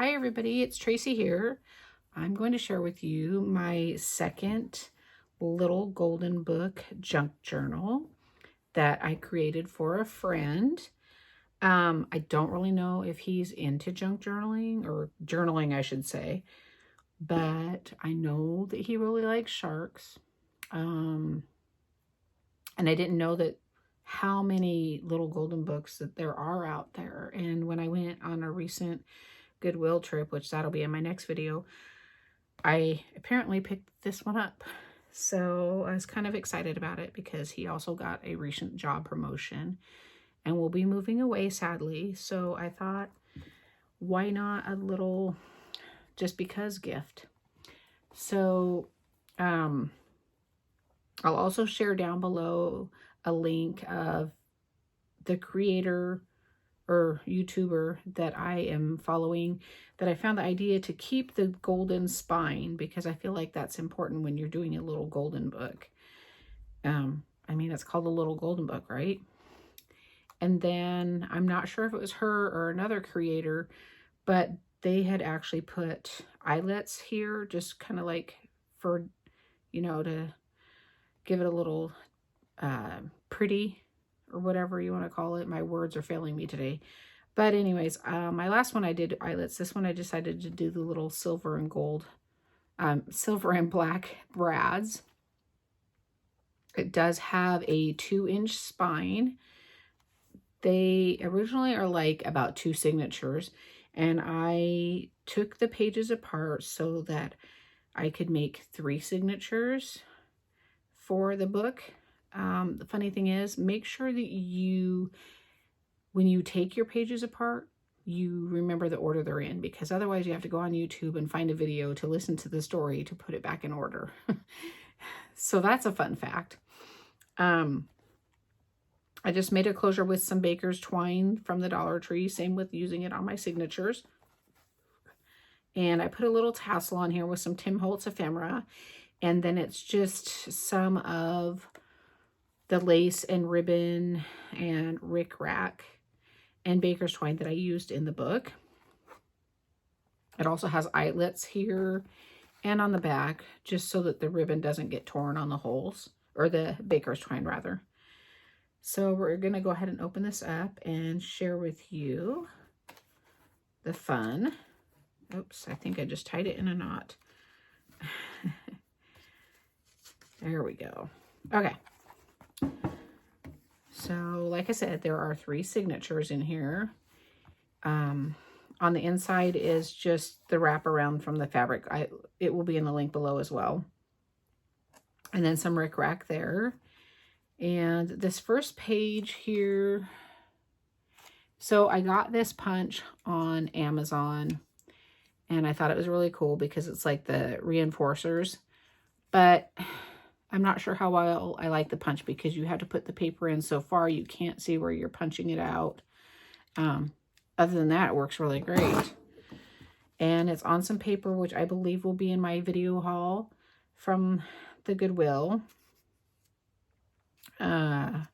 Hi everybody, it's Tracy here. I'm going to share with you my second little golden book junk journal that I created for a friend. I don't really know if he's into junk journaling or journaling, I should say, but I know that he really likes sharks. And I didn't know that how many little golden books that there are out there. And when I went on a recent Goodwill trip, which that'll be in my next video, I apparently picked this one up. So I was kind of excited about it because he also got a recent job promotion and will be moving away, sadly. So I thought, why not a little just because gift? So I'll also share down below a link of the creator or YouTuber that I am following, that I found the idea to keep the golden spine, because I feel like that's important when you're doing a little golden book. I mean, it's called a little golden book, right? And then I'm not sure if it was her or another creator, but they had actually put eyelets here, just kind of like for, you know, to give it a little pretty, or whatever you want to call it. My words are failing me today. But anyways, my last one I did eyelets. This one I decided to do the little silver and gold, silver and black brads. It does have a 2-inch spine. They originally are like about 2 signatures, and I took the pages apart so that I could make 3 signatures for the book. The funny thing is, make sure that you, when you take your pages apart, you remember the order they're in, because otherwise you have to go on YouTube and find a video to listen to the story to put it back in order. So that's a fun fact. I just made a closure with some baker's twine from the Dollar Tree, same with using it on my signatures. And I put a little tassel on here with some Tim Holtz ephemera, and then it's just some of the lace and ribbon and rickrack and baker's twine that I used in the book. It also has eyelets here and on the back, just so that the ribbon doesn't get torn on the holes, or the baker's twine rather. So we're going to go ahead and open this up and share with you the fun. Oops, I think I just tied it in a knot. There we go. Okay. So like I said, there are 3 signatures in here. On the inside is just the wraparound from the fabric. It will be in the link below as well. And then some rickrack there. And this first page here, so I got this punch on Amazon, and I thought it was really cool because it's like the reinforcers, but I'm not sure how well I like the punch, because you have to put the paper in so far you can't see where you're punching it out. Other than that, it works really great. And it's on some paper, which I believe will be in my video haul from the Goodwill. Not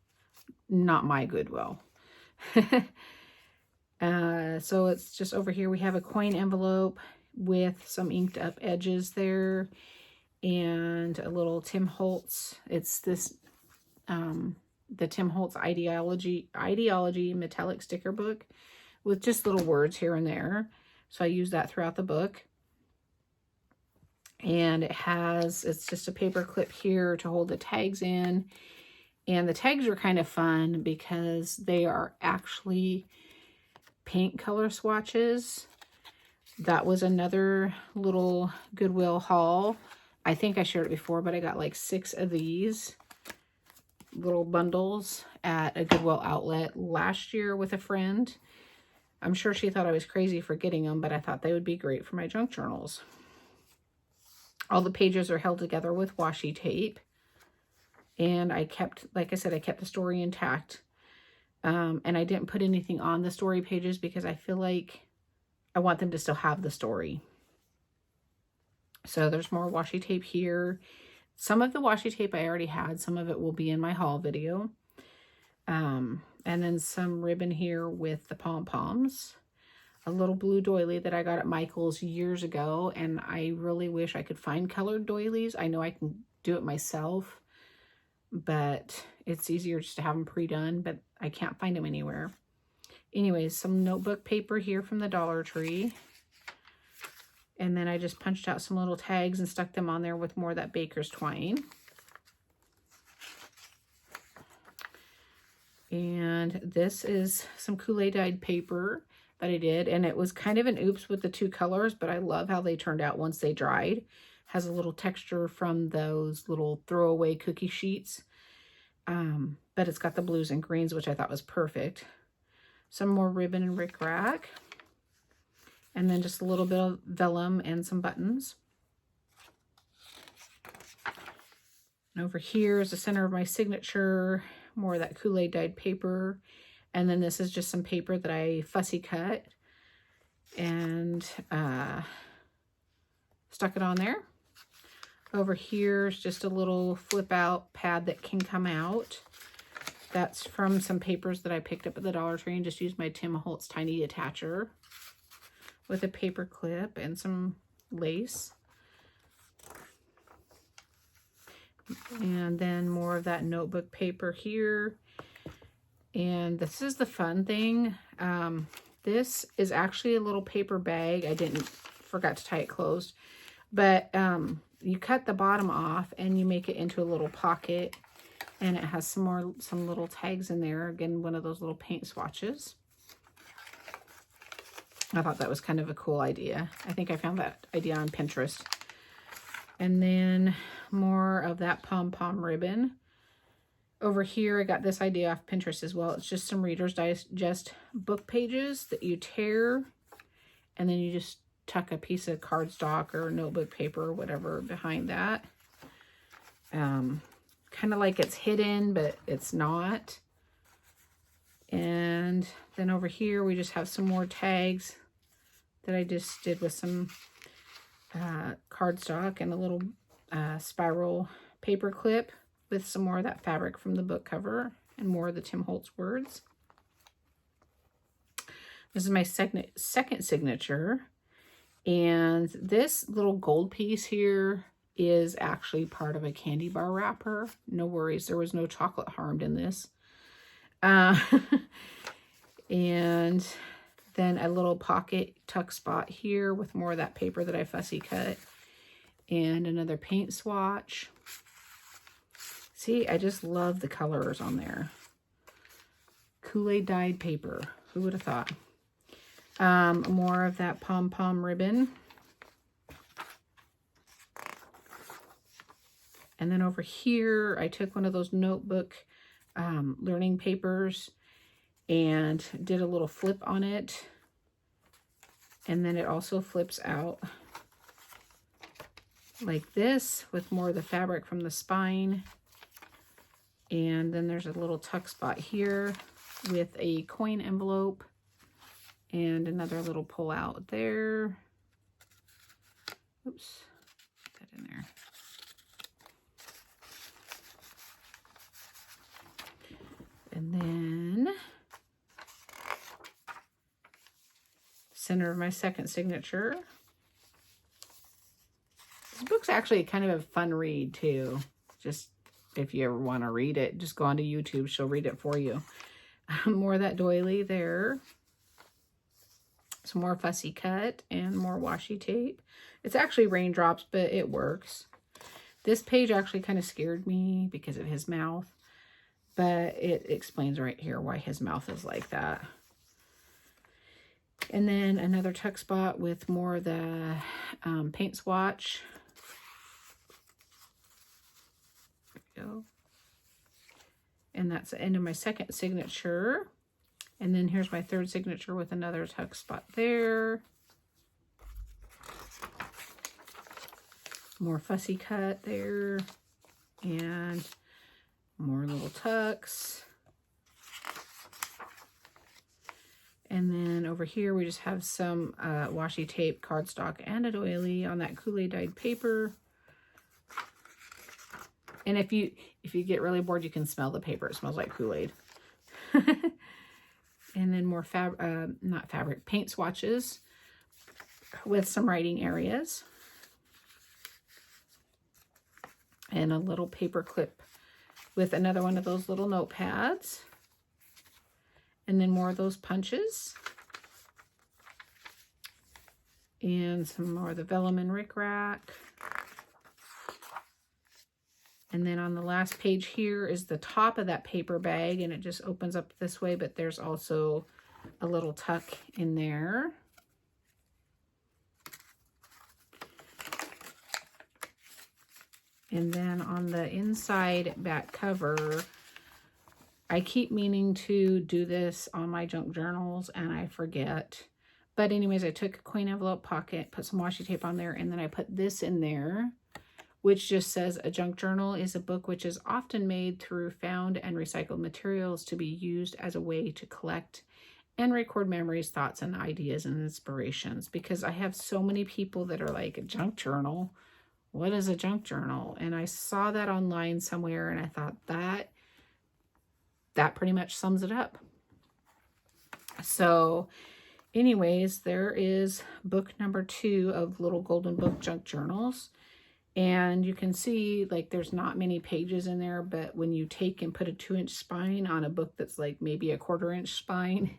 my Goodwill. So it's just over here. We have a coin envelope with some inked up edges there, and a little Tim Holtz. It's this, the Tim Holtz Ideology metallic sticker book with just little words here and there. So I use that throughout the book. And it's just a paper clip here to hold the tags in. And the tags are kind of fun because they are actually paint color swatches. That was another little Goodwill haul. I think I shared it before, but I got like 6 of these little bundles at a Goodwill outlet last year with a friend. I'm sure she thought I was crazy for getting them, but I thought they would be great for my junk journals. All the pages are held together with washi tape. And I kept, like I said, I kept the story intact. And I didn't put anything on the story pages because I feel like I want them to still have the story. So there's more washi tape here. Some of the washi tape I already had. Some of it will be in my haul video. And then some ribbon here with the pom-poms. a little blue doily that I got at Michael's years ago, and I really wish I could find colored doilies. I know I can do it myself, but it's easier just to have them pre-done, but I can't find them anywhere. Anyways, some notebook paper here from the Dollar Tree. And then I just punched out some little tags and stuck them on there with more of that baker's twine. And this is some Kool-Aid dyed paper that I did. And it was kind of an oops with the two colors, but I love how they turned out once they dried. Has a little texture from those little throwaway cookie sheets. But it's got the blues and greens, which I thought was perfect. Some more ribbon and rickrack. And then just a little bit of vellum and some buttons. And over here is the center of my signature. More of that Kool-Aid dyed paper. And then this is just some paper that I fussy cut and stuck it on there. Over here is just a little flip out pad that can come out. That's from some papers that I picked up at the Dollar Tree and just used my Tim Holtz tiny attacher with a paper clip and some lace. And then more of that notebook paper here. And this is the fun thing. This is actually a little paper bag. I forgot to tie it closed. But you cut the bottom off and you make it into a little pocket. And it has some little tags in there. Again, one of those little paint swatches. I thought that was kind of a cool idea. I think I found that idea on Pinterest. And then more of that pom-pom ribbon. Over here, I got this idea off Pinterest as well. It's just some Reader's Digest book pages that you tear. And then you just tuck a piece of cardstock or notebook paper or whatever behind that. Kind of like it's hidden, but it's not. And then over here, we just have some more tags that I just did with some cardstock and a little spiral paper clip with some more of that fabric from the book cover and more of the Tim Holtz words. This is my second signature. And this little gold piece here is actually part of a candy bar wrapper. No worries, there was no chocolate harmed in this. And then a little pocket tuck spot here with more of that paper that I fussy cut. And another paint swatch. See, I just love the colors on there. Kool-Aid dyed paper. Who would have thought? More of that pom-pom ribbon. And then over here, I took one of those notebook learning papers and did a little flip on it. And then it also flips out like this with more of the fabric from the spine. And then there's a little tuck spot here with a coin envelope and another little pull out there. Oops, put that in there. And then center of my second signature. This book's actually kind of a fun read too. Just if you ever want to read it, just go onto YouTube. She'll read it for you. More of that doily there. Some more fussy cut and more washi tape. It's actually raindrops, but it works. This page actually kind of scared me because of his mouth. But it explains right here why his mouth is like that. And then another tuck spot with more of the paint swatch. There we go. And that's the end of my second signature. And then here's my third signature with another tuck spot there. More fussy cut there. And more little tucks. And then over here, we just have some washi tape, cardstock, and a doily on that Kool-Aid dyed paper. And if you get really bored, you can smell the paper. It smells like Kool-Aid. And then more paint swatches with some writing areas. And a little paper clip with another one of those little notepads. And then more of those punches. And some more of the vellum and rickrack. And then on the last page here is the top of that paper bag, and it just opens up this way, but there's also a little tuck in there. And then on the inside back cover, I keep meaning to do this on my junk journals and I forget. But anyways, I took a coin envelope pocket, put some washi tape on there, and then I put this in there, which just says a junk journal is a book which is often made through found and recycled materials to be used as a way to collect and record memories, thoughts, and ideas and inspirations. Because I have so many people that are like, a junk journal? What is a junk journal? And I saw that online somewhere and I thought that pretty much sums it up. So anyways, there is book number 2 of Little Golden Book Junk Journals. And you can see, like, there's not many pages in there, but when you take and put a 2-inch spine on a book that's like maybe a 1/4-inch spine,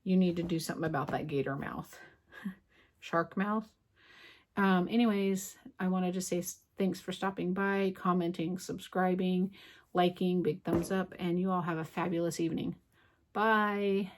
you need to do something about that gator mouth, shark mouth. Anyways, I wanted to say thanks for stopping by, commenting, subscribing, liking, big thumbs up, and you all have a fabulous evening. Bye.